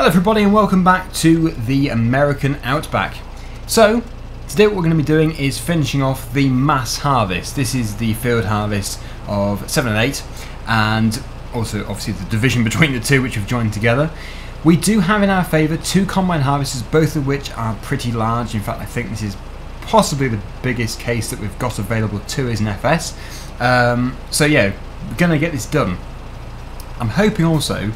Hello everybody and welcome back to the American Outback. So, today what we're going to be doing is finishing off the mass harvest. This is the field harvest of 7 and 8 and also obviously the division between the two which have joined together. We do have in our favour two combine harvesters, both of which are pretty large. In fact, I think this is possibly the biggest case that we've got available to is an FS. So yeah, we're going to get this done. I'm hoping also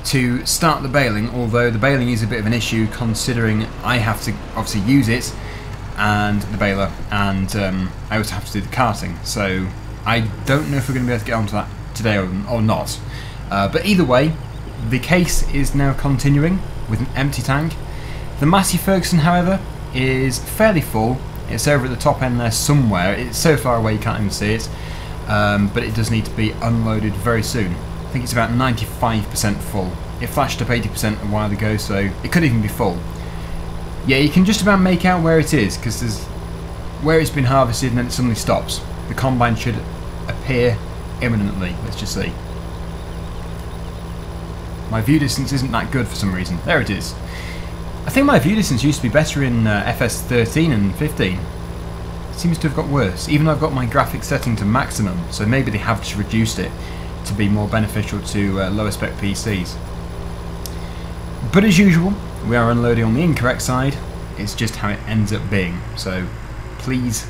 to start the baling, although the baling is a bit of an issue considering I have to obviously use it and the baler, and I also have to do the carting, so I don't know if we're going to be able to get onto that today or not. But either way, the case is now continuing with an empty tank. The Massey Ferguson, however, is fairly full. It's over at the top end there somewhere. It's so far away you can't even see it, but it does need to be unloaded very soon. I think it's about 95% full. It flashed up 80% a while ago, so it could even be full. Yeah, you can just about make out where it is, because there's where it's been harvested and then it suddenly stops. The combine should appear imminently. Let's just see. My view distance isn't that good for some reason. There it is. I think my view distance used to be better in FS 13 and 15. It seems to have got worse, even though I've got my graphics setting to maximum, so maybe they have just reduced it to be more beneficial to lower spec PCs. But as usual, we are unloading on the incorrect side. It's just how it ends up being, so please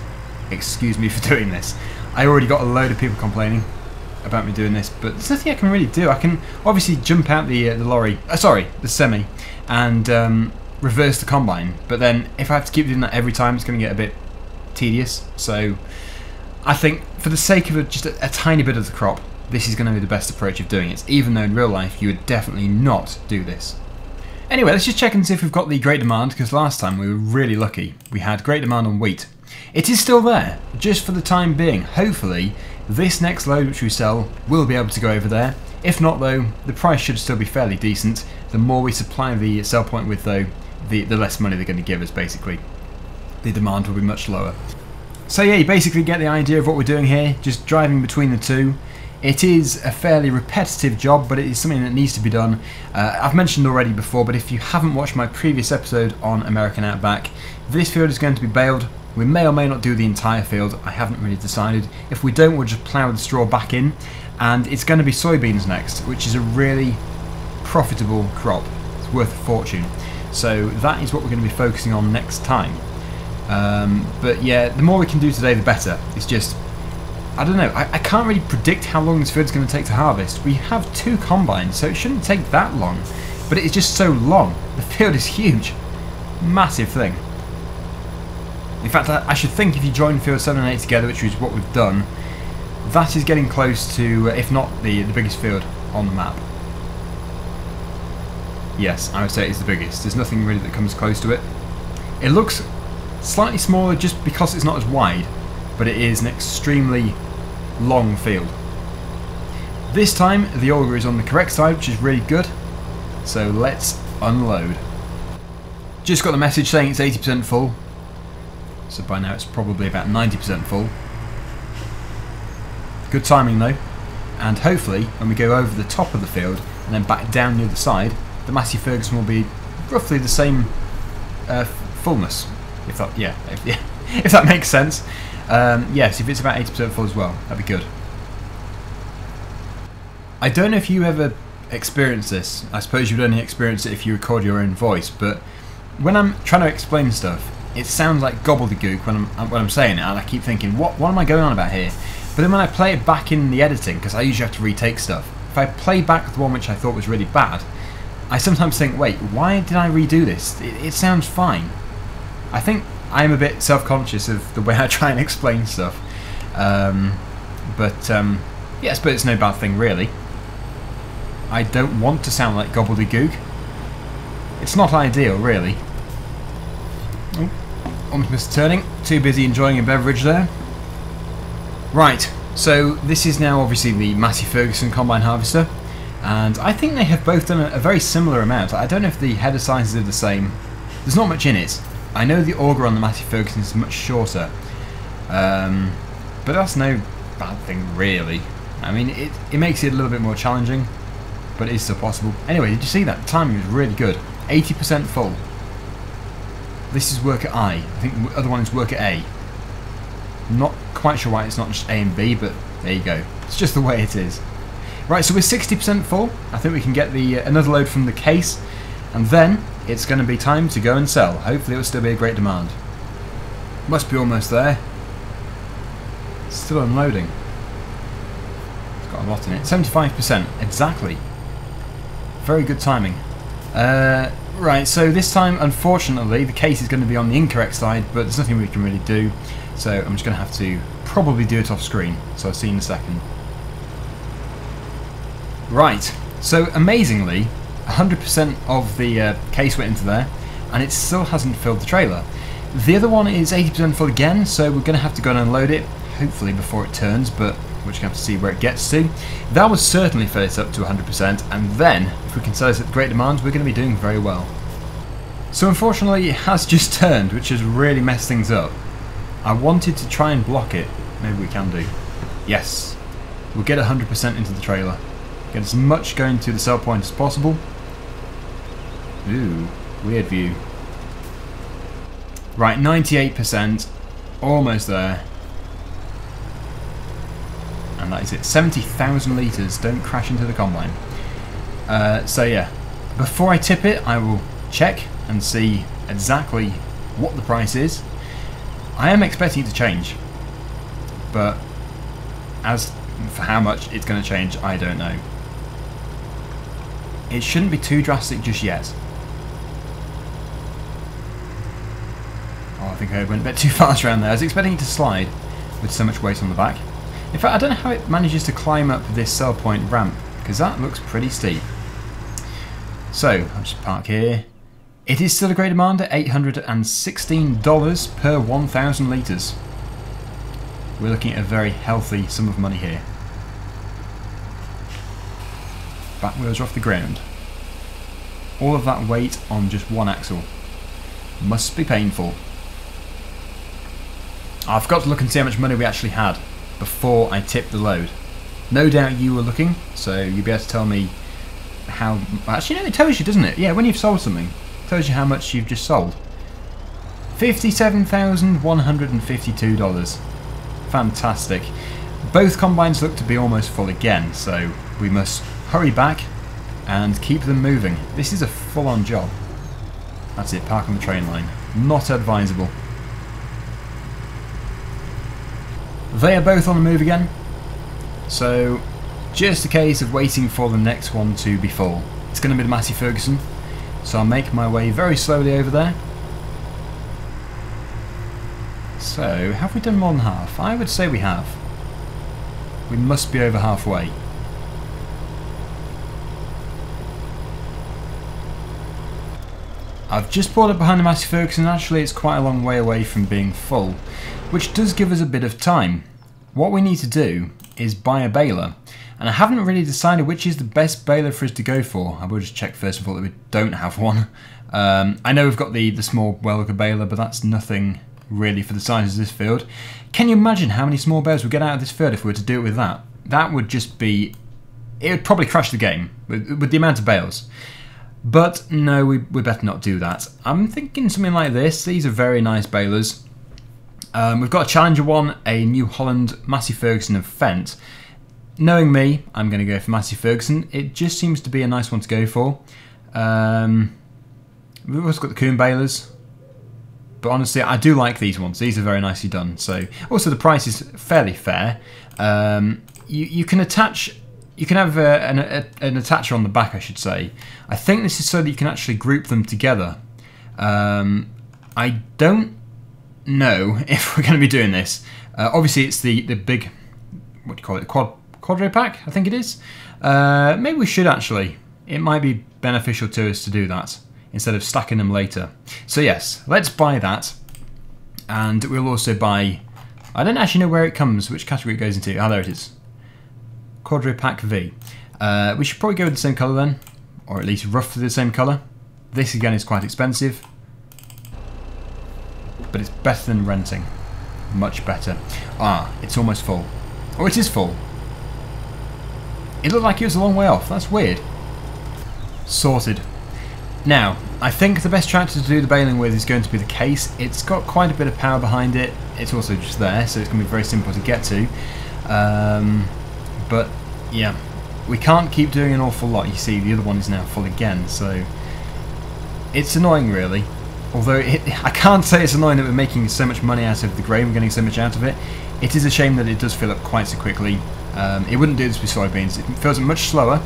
excuse me for doing this. I already got a load of people complaining about me doing this, but there's nothing I can really do. I can obviously jump out the lorry, the semi, and reverse the combine, but then if I have to keep doing that every time, it's going to get a bit tedious. So I think for the sake of just a tiny bit of the crop, this is going to be the best approach of doing it, even though in real life you would definitely not do this. Anyway, let's just check and see if we've got the great demand, because last time we were really lucky. We had great demand on wheat. It is still there, just for the time being. Hopefully, this next load which we sell will be able to go over there. If not though, the price should still be fairly decent. The more we supply the sell point with though, the less money they're going to give us basically. The demand will be much lower. So yeah, you basically get the idea of what we're doing here, just driving between the two. It is a fairly repetitive job, but it is something that needs to be done. I've mentioned already before, but if you haven't watched my previous episode on American Outback, this field is going to be baled. We may or may not do the entire field, I haven't really decided. If we don't, we'll just plough the straw back in, and it's going to be soybeans next, which is a really profitable crop. It's worth a fortune. So that is what we're going to be focusing on next time. But yeah, the more we can do today, the better. It's just, I don't know, I can't really predict how long this field's going to take to harvest. We have two combines, so it shouldn't take that long, but it's just so long. The field is huge. Massive thing. In fact, I should think if you join field 7 and 8 together, which is what we've done, that is getting close to, if not the biggest field on the map. Yes, I would say it's the biggest. There's nothing really that comes close to it. It looks slightly smaller just because it's not as wide, but it is an extremely long field. This time the auger is on the correct side, which is really good, so let's unload. Just got the message saying it's 80% full, so by now it's probably about 90% full. Good timing though, and hopefully when we go over the top of the field and then back down the other side, the Massey Ferguson will be roughly the same fullness, if that makes sense. Yes, if it's about 80% full as well, that'd be good. I don't know if you ever experience this. I suppose you'd only experience it if you record your own voice, but when I'm trying to explain stuff, it sounds like gobbledygook when I'm saying it, and I keep thinking, what am I going on about here? But then when I play it back in the editing, because I usually have to retake stuff, if I play back the one which I thought was really bad, I sometimes think, wait, why did I redo this? It sounds fine. I think I'm a bit self-conscious of the way I try and explain stuff, yeah, I suppose it's no bad thing really. I don't want to sound like gobbledygook. It's not ideal really. Oh, almost missed turning. Too busy enjoying a beverage there. Right, so this is now obviously the Massey Ferguson combine harvester, and I think they have both done a very similar amount. I don't know if the header sizes are the same. There's not much in it. I know the auger on the Massey Ferguson is much shorter, but that's no bad thing really. I mean, it makes it a little bit more challenging. but it is still possible. Anyway, did you see that? The timing was really good. 80% full. This is work at I. I think the other one is work at A. Not quite sure why it's not just A and B, but there you go. It's just the way it is. Right, so we're 60% full. I think we can get the another load from the case, and then it's going to be time to go and sell. Hopefully it will still be a great demand. Must be almost there. It's still unloading. It's got a lot in it. 75%, exactly. Very good timing. Right, so this time, unfortunately, the case is going to be on the incorrect side, but there's nothing we can really do. So I'm just going to have to probably do it off screen. So I'll see you in a second. Right, so amazingly, 100% of the case went into there, and it still hasn't filled the trailer. The other one is 80% full again, so we're going to have to go and unload it, hopefully before it turns, but we're just going to have to see where it gets to. That will certainly fill it up to 100%, and then, if we can sell it at great demand, we're going to be doing very well. So unfortunately, it has just turned, which has really messed things up. I wanted to try and block it. Maybe we can do. Yes. We'll get 100% into the trailer. Get as much going to the sell point as possible. Ooh, weird view. Right, 98%. Almost there. And that is it. 70,000 litres. Don't crash into the combine. So yeah, before I tip it, I will check and see exactly what the price is. I am expecting it to change, but as for how much it's going to change, I don't know. It shouldn't be too drastic just yet. Oh, I think I went a bit too fast around there. I was expecting it to slide with so much weight on the back. In fact, I don't know how it manages to climb up this sell point ramp, because that looks pretty steep. So, I'll just park here. It is still a great demand at $816 per 1,000 litres. We're looking at a very healthy sum of money here. Back wheels are off the ground. All of that weight on just one axle. Must be painful. I forgot to look and see how much money we actually had before I tipped the load. No doubt you were looking, so you'll be able to tell me how... Actually, no, it tells you, doesn't it? Yeah, when you've sold something, it tells you how much you've just sold. $57,152. Fantastic. Both combines look to be almost full again, so we must hurry back and keep them moving. This is a full-on job. That's it, park on the train line. Not advisable. They are both on the move again, so just a case of waiting for the next one to be full. It's going to be the Massey Ferguson, so I'll make my way very slowly over there. So, have we done more than half? I would say we have. We must be over halfway. I've just brought it behind the Massey Ferguson. Actually, it's quite a long way away from being full, which does give us a bit of time. What we need to do is buy a baler, and I haven't really decided which is the best baler for us to go for. I will just check first of all that we don't have one. I know we've got the small Welger Baler, but that's nothing really for the size of this field. Can you imagine how many small bales we'd get out of this field if we were to do it with that? That would just be... it would probably crash the game with the amount of bales. But no, we better not do that. I'm thinking something like this. These are very nice balers. We've got a Challenger one, a New Holland, Massey Ferguson and Fendt. Knowing me, I'm going to go for Massey Ferguson. It just seems to be a nice one to go for. We've also got the Coombe balers. But honestly, I do like these ones. These are very nicely done. So also the price is fairly fair. You can attach... you can have an attacher on the back, I should say. I think this is so that you can actually group them together. I don't know if we're going to be doing this. Obviously, it's the big, what do you call it, Quadro pack, I think it is. Maybe we should actually. It might be beneficial to us to do that instead of stacking them later. So yes, let's buy that. And we'll also buy... I don't actually know where it comes, which category it goes into. Ah, there it is. Quadro Pack V. We should probably go with the same colour then, or at least roughly the same colour. This again is quite expensive, but it's better than renting. Much better. Ah, it's almost full. Oh, it is full. It looked like it was a long way off. That's weird. Sorted. Now, I think the best tractor to do the baling with is going to be the case. It's got quite a bit of power behind it. It's also just there, so it's going to be very simple to get to. But yeah, we can't keep doing an awful lot. You see, the other one is now full again, so it's annoying, really. Although I can't say it's annoying that we're making so much money out of the grain, we're getting so much out of it. It is a shame that it does fill up quite so quickly. It wouldn't do this with soybeans. It fills up much slower,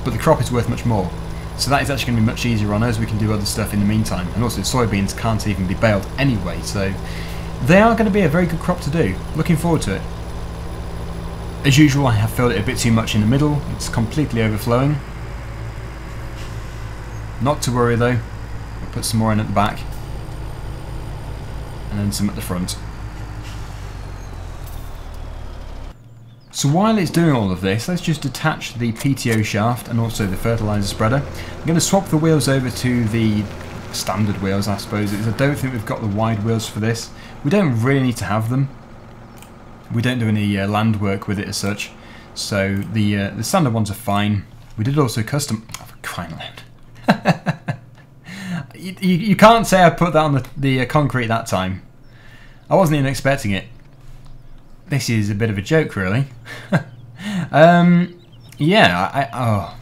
but the crop is worth much more. So that is actually going to be much easier on us. We can do other stuff in the meantime. And also soybeans can't even be baled anyway, so they are going to be a very good crop to do. Looking forward to it. As usual, I have filled it a bit too much in the middle. It's completely overflowing. Not to worry though. We'll put some more in at the back. And then some at the front. So while it's doing all of this, let's just detach the PTO shaft and also the fertilizer spreader. I'm going to swap the wheels over to the standard wheels, I suppose. I don't think we've got the wide wheels for this. We don't really need to have them. We don't do any land work with it as such. So the standard ones are fine. We did also custom... Oh, for crying out loud. you can't say I put that on the concrete that time. I wasn't even expecting it. This is a bit of a joke, really. Yeah,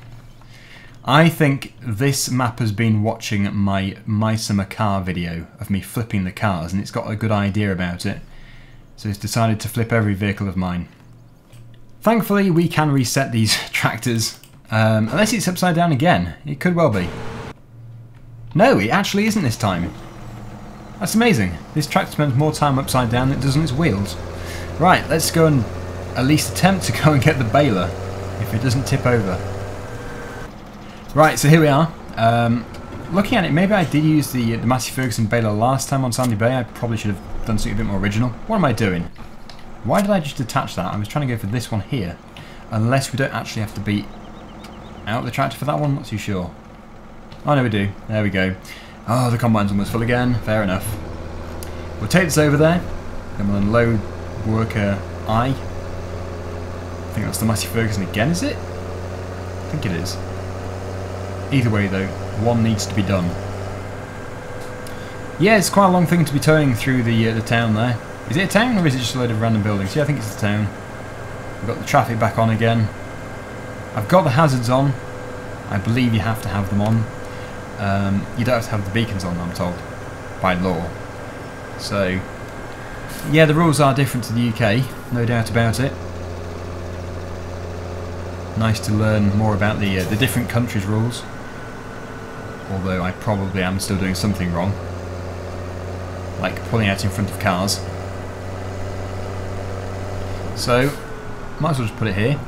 I think this map has been watching my summer car video of me flipping the cars, and it's got a good idea about it. So it's decided to flip every vehicle of mine. Thankfully, we can reset these tractors, unless it's upside down again. It could well be. No, it actually isn't this time. That's amazing. This tractor spends more time upside down than it does on its wheels. Right, let's go and at least attempt to go and get the baler, if it doesn't tip over. Right, so here we are. Looking at it, maybe I did use the Massey Ferguson baler last time on Sandy Bay. I probably should have done something a bit more original. What am I doing? Why did I just detach that? I was trying to go for this one here. Unless we don't actually have to beat out the tractor for that one, not too sure. Oh no, we do. There we go. Oh, the combine's almost full again. Fair enough. We'll take this over there. Then we'll unload worker I. I think that's the Massey Ferguson again, is it? I think it is. Either way though, one needs to be done. Yeah, it's quite a long thing to be towing through the town there. Is it a town or is it just a load of random buildings? Yeah, I think it's a town. We've got the traffic back on again. I've got the hazards on. I believe you have to have them on. You don't have to have the beacons on, I'm told, by law. So, yeah, the rules are different to the UK, no doubt about it. Nice to learn more about the different countries' rules. Although I probably am still doing something wrong. Like pulling out in front of cars. So, might as well just put it here.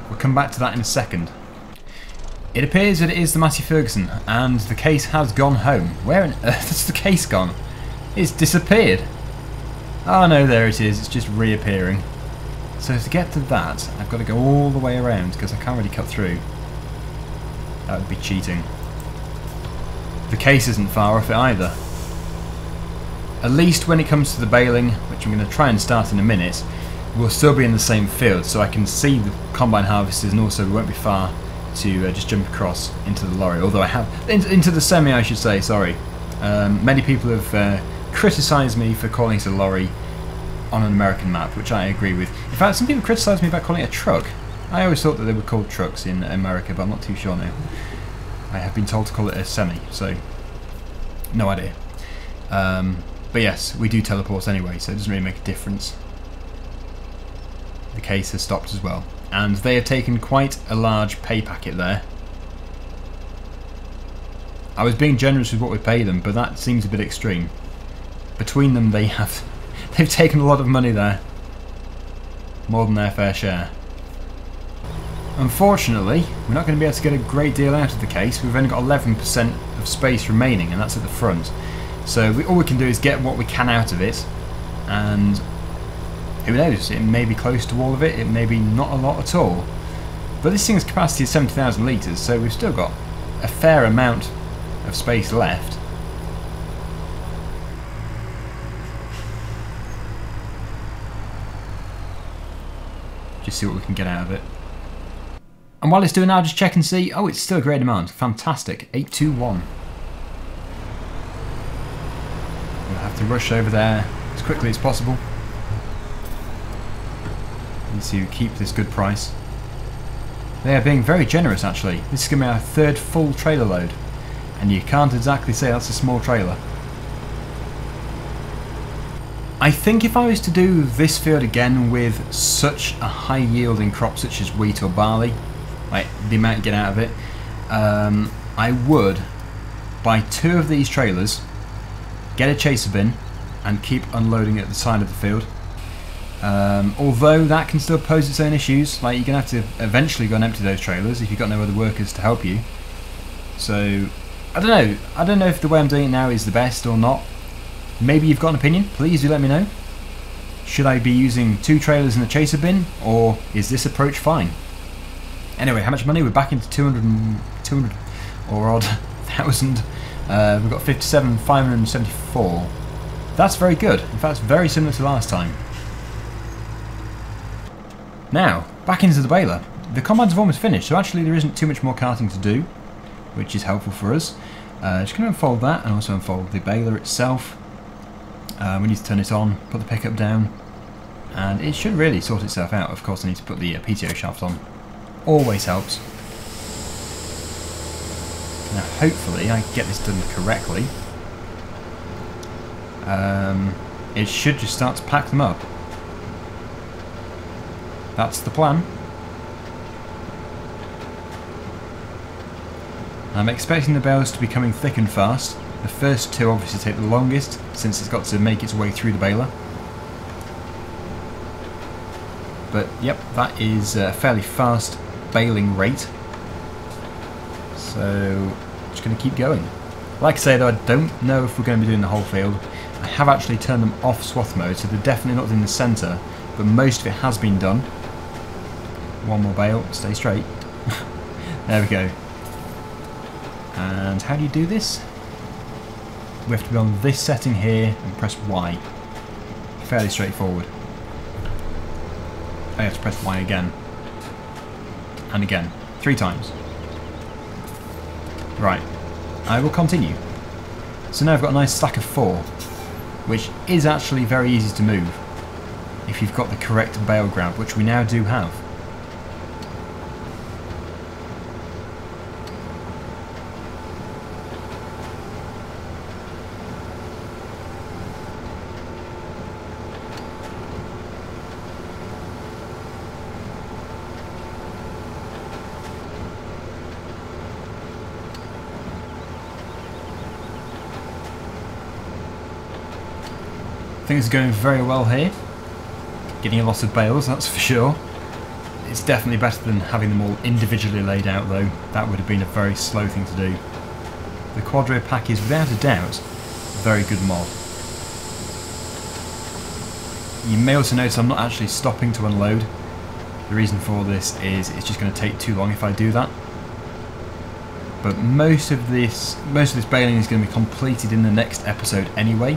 We'll come back to that in a second. It appears that it is the Massey Ferguson, and the case has gone home. Where on earth has the case gone? It's disappeared. Oh no, there it is. It's just reappearing. So to get to that, I've got to go all the way around because I can't really cut through. That would be cheating. The case isn't far off it either. At least when it comes to the baling, which I'm going to try and start in a minute, we'll still be in the same field, so I can see the combine harvesters, and also we won't be far to just jump across into the lorry. Although I have into the semi, I should say. Sorry. Many people have criticised me for calling it a lorry on an American map, which I agree with. In fact, some people criticised me about calling it a truck. I always thought that they were called trucks in America, but I'm not too sure now. I have been told to call it a semi, so no idea. But yes, we do teleport anyway, so it doesn't really make a difference. The case has stopped as well, and they have taken quite a large pay packet there. I was being generous with what we pay them, but that seems a bit extreme. Between them, they've taken a lot of money there, more than their fair share. Unfortunately, we're not going to be able to get a great deal out of the case. We've only got 11% of space remaining, and that's at the front. So all we can do is get what we can out of it, and who knows, it may be close to all of it, it may be not a lot at all. But this thing's capacity is 70,000 litres, so we've still got a fair amount of space left. Just see what we can get out of it. And while it's doing that, I'll just check and see. Oh, it's still a great amount. Fantastic. 821. We'll have to rush over there as quickly as possible. Need to keep this good price. They are being very generous, actually. This is going to be our third full trailer load. And you can't exactly say that's a small trailer. I think if I was to do this field again with such a high yielding crop such as wheat or barley, like the amount you get out of it, I would buy 2 of these trailers, get a chaser bin and keep unloading at the side of the field. Although that can still pose its own issues, like you're going to have to eventually go and empty those trailers if you've got no other workers to help you. So, I don't know if the way I'm doing it now is the best or not. Maybe you've got an opinion, please do let me know. Should I be using 2 trailers in the chaser bin, or is this approach fine? Anyway, how much money? We're back into 200 or odd thousand. We've got 57,574. That's very good. In fact, it's very similar to last time. Now, back into the baler. The combines have almost finished, so actually there isn't too much more carting to do, which is helpful for us. Just going to unfold that and also unfold the baler itself. We need to turn it on, put the pickup down, and it should really sort itself out. Of course I need to put the PTO shaft on. Always helps. Now hopefully I get this done correctly. It should just start to pack them up. That's the plan. I'm expecting the bales to be coming thick and fast. The first 2 obviously take the longest, since it's got to make its way through the baler. But yep, that is a fairly fast baling rate. So, just going to keep going. Like I say though, I don't know if we're going to be doing the whole field. I have actually turned them off swath mode, so they're definitely not in the centre, but most of it has been done. One more bale, stay straight. There we go. And how do you do this? We have to be on this setting here and press Y. Fairly straightforward. I have to press Y again. And again. 3 times. Right. I will continue. So now I've got a nice stack of 4, which is actually very easy to move if you've got the correct bale grab, which we now do have. Things are going very well here. Getting a lot of bales, that's for sure. It's definitely better than having them all individually laid out though. That would have been a very slow thing to do. The Quadro pack is without a doubt a very good mod. You may also notice I'm not actually stopping to unload. The reason for this is it's just going to take too long if I do that. But most of this baling is going to be completed in the next episode anyway.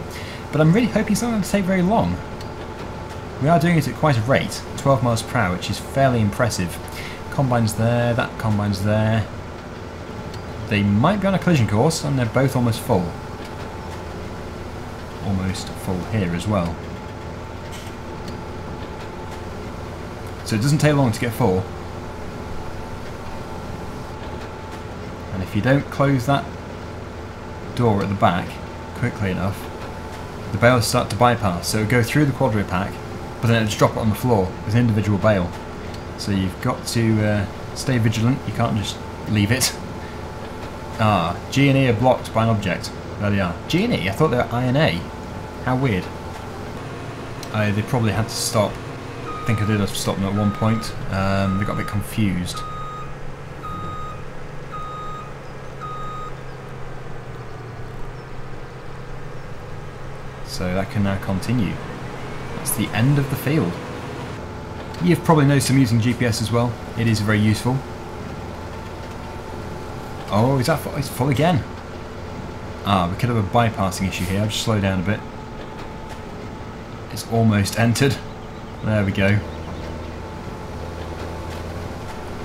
But I'm really hoping it's not going to take very long. We are doing it at quite a rate, 12 miles per hour, which is fairly impressive. Combine's there, that combine's there. They might be on a collision course, and they're both almost full. Almost full here as well. So it doesn't take long to get full. And if you don't close that door at the back quickly enough, the bales start to bypass, so it'll go through the Quadro pack, but then it'll just drop it on the floor as an individual bale. So you've got to stay vigilant, you can't just leave it. Ah, G and E are blocked by an object. There they are. G and E? I thought they were I and A. How weird. They probably had to stop. I think I did have to stop them at one point. They got a bit confused. So that can now continue. That's the end of the field. You've probably noticed I'm using GPS as well. It is very useful. Oh, is that full? It's full again. Ah, we could have a bypassing issue here. I'll just slow down a bit. It's almost entered. There we go.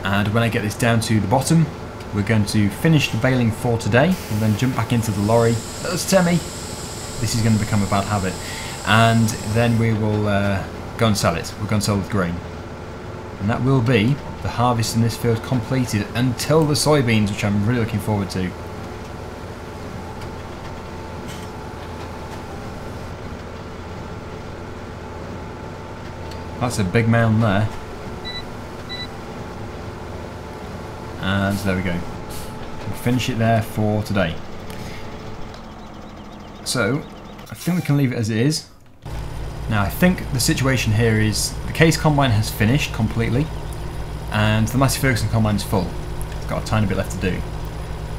And when I get this down to the bottom, we're going to finish the baling for today and then jump back into the lorry. That's Temmie. This is going to become a bad habit. And then we will go and sell it. We'll go and sell the grain. And that will be the harvest in this field completed until the soybeans, which I'm really looking forward to. That's a big mound there. And there we go. We'll finish it there for today. So, I think we can leave it as it is. Now I think the situation here is the Case Combine has finished completely and the Massey Ferguson Combine is full. It's got a tiny bit left to do.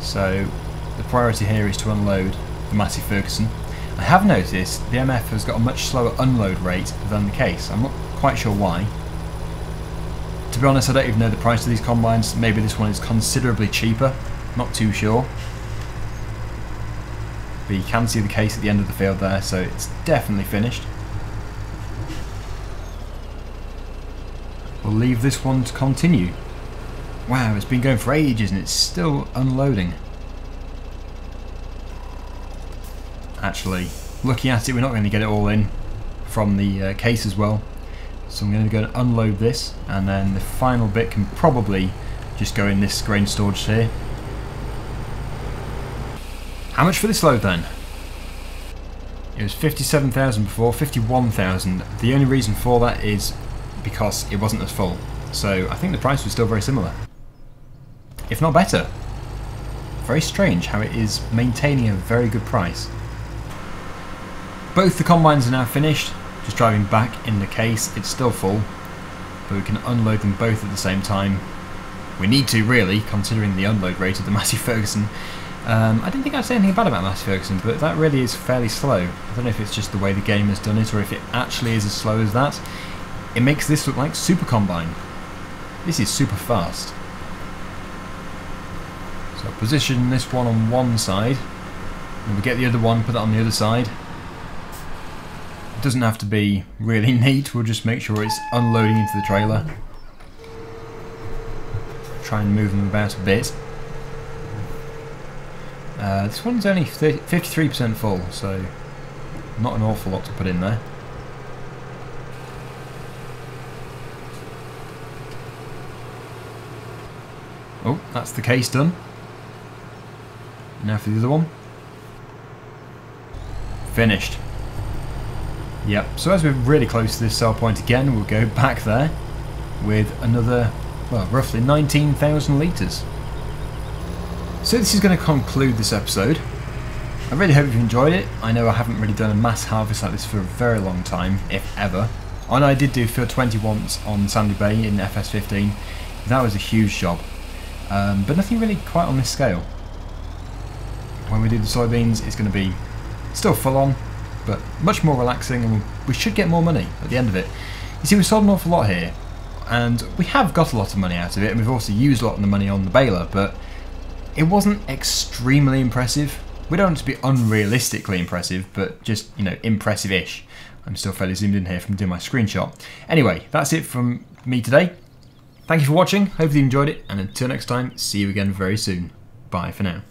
So the priority here is to unload the Massey Ferguson. I have noticed the MF has got a much slower unload rate than the Case. I'm not quite sure why. To be honest, I don't even know the price of these combines. Maybe this one is considerably cheaper. Not too sure. But you can see the Case at the end of the field there, so it's definitely finished. We'll leave this one to continue. Wow, it's been going for ages and it's still unloading. Actually, looking at it, we're not going to get it all in from the Case as well. So I'm going to go and unload this, and then the final bit can probably just go in this grain storage here. How much for this load then? It was 57,000 before, 51,000. The only reason for that is because it wasn't as full. So I think the price was still very similar, if not better. Very strange how it is maintaining a very good price. Both the combines are now finished. Just driving back in the Case, it's still full, but we can unload them both at the same time. We need to, really, considering the unload rate of the Massey Ferguson. I didn't think I'd say anything bad about Massey Ferguson, but that really is fairly slow. I don't know if it's just the way the game has done it or if it actually is as slow as that. It makes this look like Super Combine. This is super fast. So I'll position this one on one side, and we get the other one, put that on the other side. It doesn't have to be really neat, we'll just make sure it's unloading into the trailer. Try and move them about a bit. This one's only 53% full, so not an awful lot to put in there. Oh, that's the Case done. Now for the other one. Finished. Yep, so as we're really close to this sell point again, we'll go back there with another, well, roughly 19,000 litres. So this is going to conclude this episode. I really hope you've enjoyed it. I know I haven't really done a mass harvest like this for a very long time, if ever. I know I did do Field 20 once on Sandy Bay in FS15. That was a huge job. But nothing really quite on this scale. When we do the soybeans, it's going to be still full on, but much more relaxing, and we should get more money at the end of it. You see, we sold an awful lot here, and we have got a lot of money out of it, and we've also used a lot of the money on the baler, but it wasn't extremely impressive. We don't want it to be unrealistically impressive, but just, you know, impressive-ish. I'm still fairly zoomed in here from doing my screenshot. Anyway, that's it from me today. Thank you for watching, hope you enjoyed it, and until next time, see you again very soon. Bye for now.